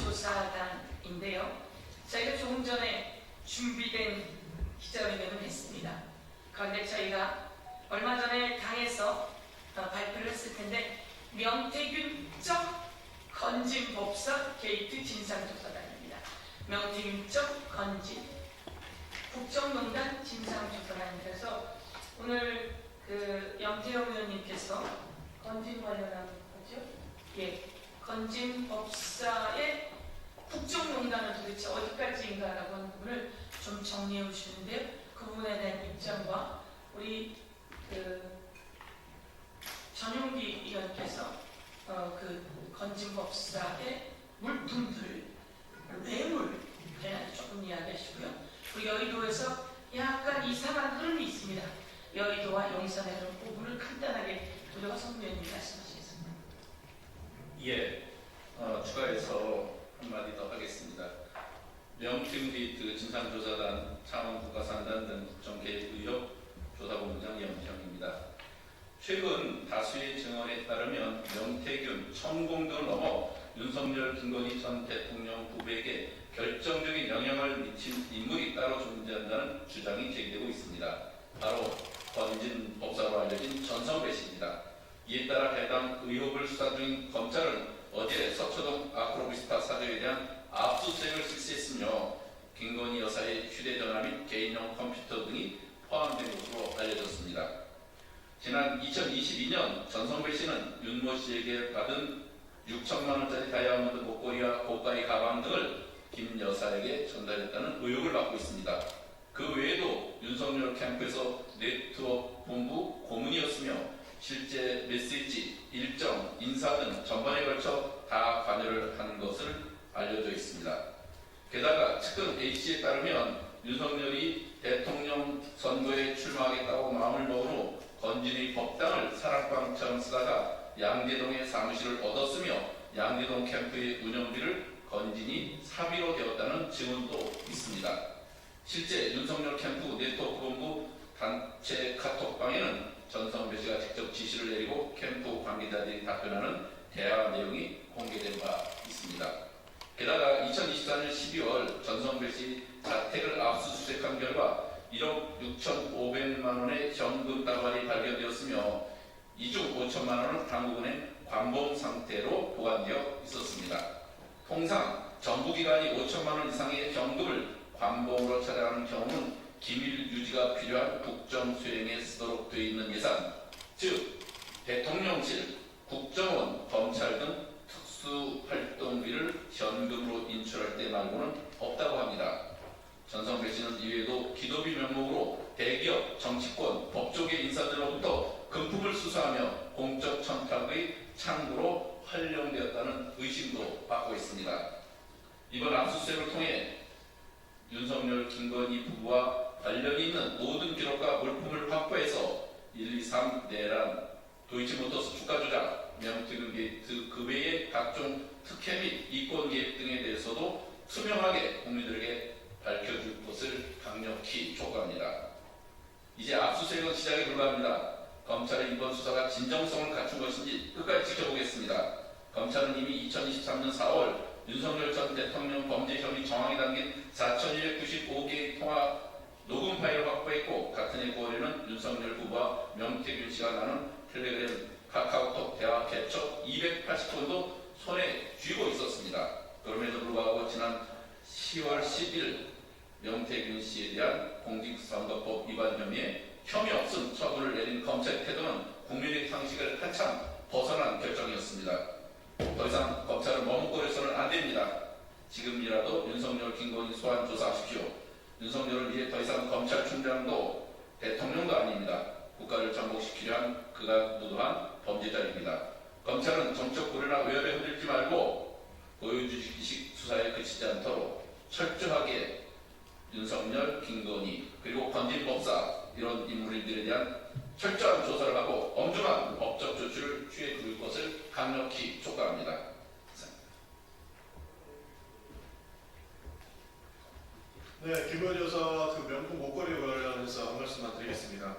진상조사단인데요. 저희가 조금 전에 준비된 기자회견을 했습니다. 그런데 저희가 얼마 전에 당에서 발표를 했을 텐데 명태균적 건진법사 게이트 진상조사단입니다. 명태균적 건진 국정농단 진상조사단이라서 오늘 염태영 의원님께서 건진 관련한 거죠? 예, 건진법사의 국정농단은 도대체 어디까지인가라고 하는 부분을 좀 정리해 주시는데요. 그 부분에 대한 입장과 우리 전용기 의원께서 건진법사의 물품들, 뇌물 관련해서 조금 이야기하시고요. 그리고 여의도에서 약간 이상한 흐름이 있습니다. 여의도와 용산의 흐름 부분을 간단하게 우리 허성무 의원님 말씀하시겠습니다. 예, 추가해서 한마디 더 하겠습니다. 명태균 진상조사단, 창원국가산단 등 국정개입 의혹 조사본부장 염태영입니다. 최근 다수의 증언에 따르면 명태균, 천공 등을 넘어 윤석열, 김건희 전 대통령 후보에게 결정적인 영향을 미친 인물이 따로 존재한다는 주장이 제기되고 있습니다. 바로 건진 법사로 알려진 전성배 씨입니다. 이에 따라 해당 의혹을 수사 중인 검찰은 어제 서초동 아크로비스타 사저에 대한 압수수색을 실시했으며 김건희 여사의 휴대전화 및 개인용 컴퓨터 등이 포함된 것으로 알려졌습니다. 지난 2022년 전성배 씨는 윤모 씨에게 받은 6천만 원짜리 다이아몬드 목걸이와 고가의 가방 등을 김 여사에게 전달했다는 의혹을 받고 있습니다. 그 외에도 윤석열 캠프에서 네트워크 본부 고문이었으며 실제 메시지, 일정, 인사 등 전반에 걸쳐 다 관여를 한 것을 알려져 있습니다. 게다가 측근 A씨에 따르면 윤석열이 대통령 선거에 출마하겠다고 마음을 먹은 후 건진의 법당을 사랑방처럼 쓰다가 양재동의 사무실을 얻었으며 양재동 캠프의 운영비를 건진이 사비로 되었다는 증언도 있습니다. 실제 윤석열 캠프 네트워크 본부 단체 카톡방에는 전성배 씨가 직접 지시를 내리고 캠프 관계자들이 답변하는 대화 내용이 공개된 바 있습니다. 게다가 2024년 12월 전성배 씨 자택을 압수수색한 결과 1억 6,500만 원의 현금 다발이 발견되었으며 이 중 5천만 원은 당국은행 관봉 상태로 보관되어 있었습니다. 통상 정부기관이 5천만 원 이상의 현금을 관봉으로 찾아가는 경우는 기밀 유지가 필요한 국정 수행에 쓰도록 되어 있는 예산, 즉 대통령실, 국정원, 검찰 등 특수활동비를 현금으로 인출할 때 말고는 없다고 합니다. 전성배 씨는 이외에도 기도비 명목으로 대기업, 정치권, 법조계 인사들로부터 금품을 수수하며 공적 청탁의 창구로 활용되었다는 의심도 받고 있습니다. 이번 압수수색을 통해 윤석열, 김건희 부부와 관련이 있는 모든 기록과 물품을 확보해서 1, 2, 3 내란, 도이치모터스 주가 조작, 명태균 게이트 그 외의 각종 특혜 및 이권 개입 등에 대해서도 투명하게 국민들에게 밝혀줄 것을 강력히 촉구합니다. 이제 압수수색은 시작에 불과합니다. 검찰의 이번 수사가 진정성을 갖춘 것인지 끝까지 지켜보겠습니다. 검찰은 이미 2023년 4월 윤석열 전 대통령 범죄 혐의 정황이 담긴 4,295개의 통화 녹음 파일을 확보했고 같은 해 9월에는 윤석열 후보와 명태균 씨가 나눈 텔레그램, 카카오톡 대화 캡처 280건도 손에 쥐고 있었습니다. 그럼에도 불구하고 지난 10월 10일 명태균 씨에 대한 공직선거법 위반 혐의에 혐의 없음 처분을 내린 검찰의 태도는 국민의 상식을 한참 벗어난 결정이었습니다. 더 이상 검찰을 머뭇거려서는 안 됩니다. 지금이라도 윤석열, 김건희 소환 조사하십시오. 윤석열을 위해 더 이상 검찰총장도 대통령도 아닙니다. 국가를 전복시키려 한 극악무도한 범죄자입니다. 검찰은 정적 고려나 외압에 흔들지 말고 보여주기식 수사에 그치지 않도록 철저하게 윤석열, 김건희 그리고 건진법사 이런 인물들에 대한 철저한 조사를 하고 엄중한 법적 조치를 취해 줄 것을 강력히 촉구합니다. 네, 김건희 여사 그 명품 목걸이 관련해서 한 말씀만 드리겠습니다.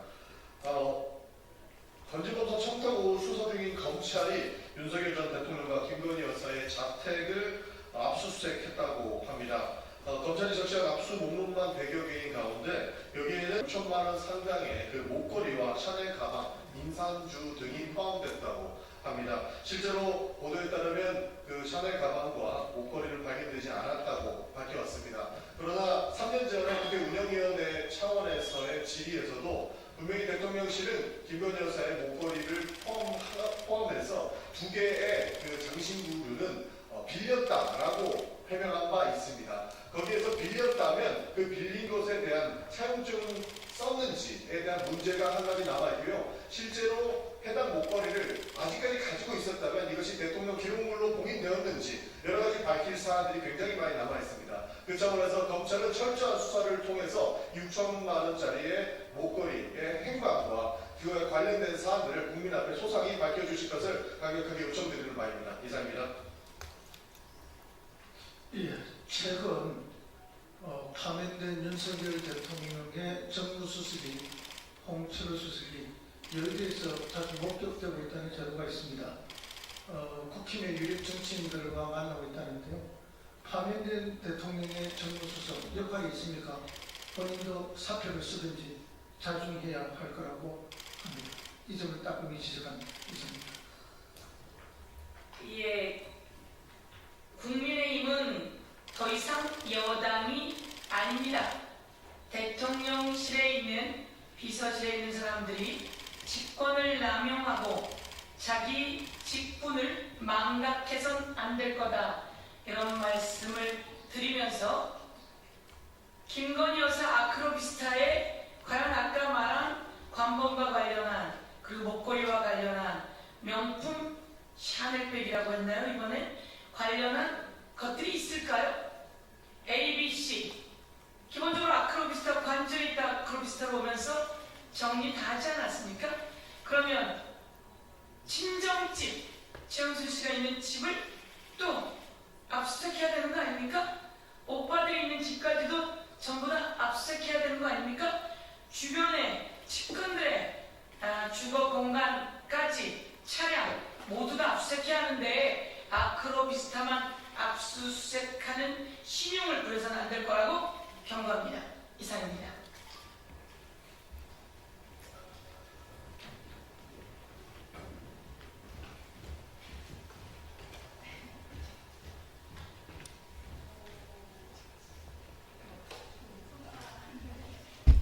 건진법사 청탁 후 수사 중인 검찰이 윤석열 전 대통령과 김건희 여사의 자택을 압수수색 압수수색했다고 합니다. 검찰이 적시한 압수 목록만 100여 개인 가운데 여기에는 6천만 원 상당의 그 목걸이와 샤넬 가방, 인산주 등이 포함됐다고 합니다. 실제로 보도에 따르면 그 샤넬 가방과 목걸이를 발견되지 않았다고 밝혀왔습니다. 그러나 3년 전에 국회 운영위원회 차원에서의 질의에서도 분명히 대통령실은 김건희 여사의 목걸이를 포함해서 2개의 그 장신구류는 빌렸다라고 해명한 바 있습니다. 거기에서 빌렸다면 그 빌린 것에 대한 사용증 썼는지에 대한 문제가 한 가지 남아있고요. 실제로 해당 목걸이를 아직까지 가지고 있었다면 이것이 대통령 기록물로 봉인되었는지 여러 가지 밝힐 사안들이 굉장히 많이 남아있습니다. 그 차원에서 검찰은 철저한 수사를 통해서 6천만 원짜리의 목걸이의 행방과 그와 관련된 사안들을 국민 앞에 소상히 밝혀주실 것을 강력하게 요청드리는 바입니다. 이상입니다. 예, 최근 파면된 윤석열 대통령의 정무수석이 홍철호 수석이 여러 대에서 자주 목격되고 있다는 자료가 있습니다. 국힘의 유력 정치인들과 만나고 있다는데요. 파면된 대통령의 정무수석 역할이 있습니까? 본인도 사표를 쓰든지 자중해야 할 거라고 합니다. 이 점을 따끔히 지적한 이상입니다. 예, 국민의힘은 더 이상 여당이 아닙니다. 대통령실에 있는 비서실에 있는 사람들이 직권을 남용하고 자기 직분을 망각해선 안 될 거다, 이런 말씀을 드리면서 김건희 여사 아크로비스타의 과연 아까 말한 관범과 관련한 그리고 목걸이와 관련한 명품 샤넬백이라고 했나요? 이번에 관련한 것들이 있을까요? A, B, C 기본적으로 아크로비스타 관절이 있다 아크로비스타로 오면서 정리 다 하지 않았습니까? 그러면 친정집, 최은순 씨가 있는 집을 또 압수수색해야 되는 거 아닙니까? 오빠들이 있는 집까지도 전부 다 압수수색해야 되는 거 아닙니까? 주변에 측근들의 주거 공간까지 차량 모두 다 압수수색해야 하는데 아크로비스타만 압수수색하는 신용을 부려서는 안 될 거라고 경고합니다. 이상입니다.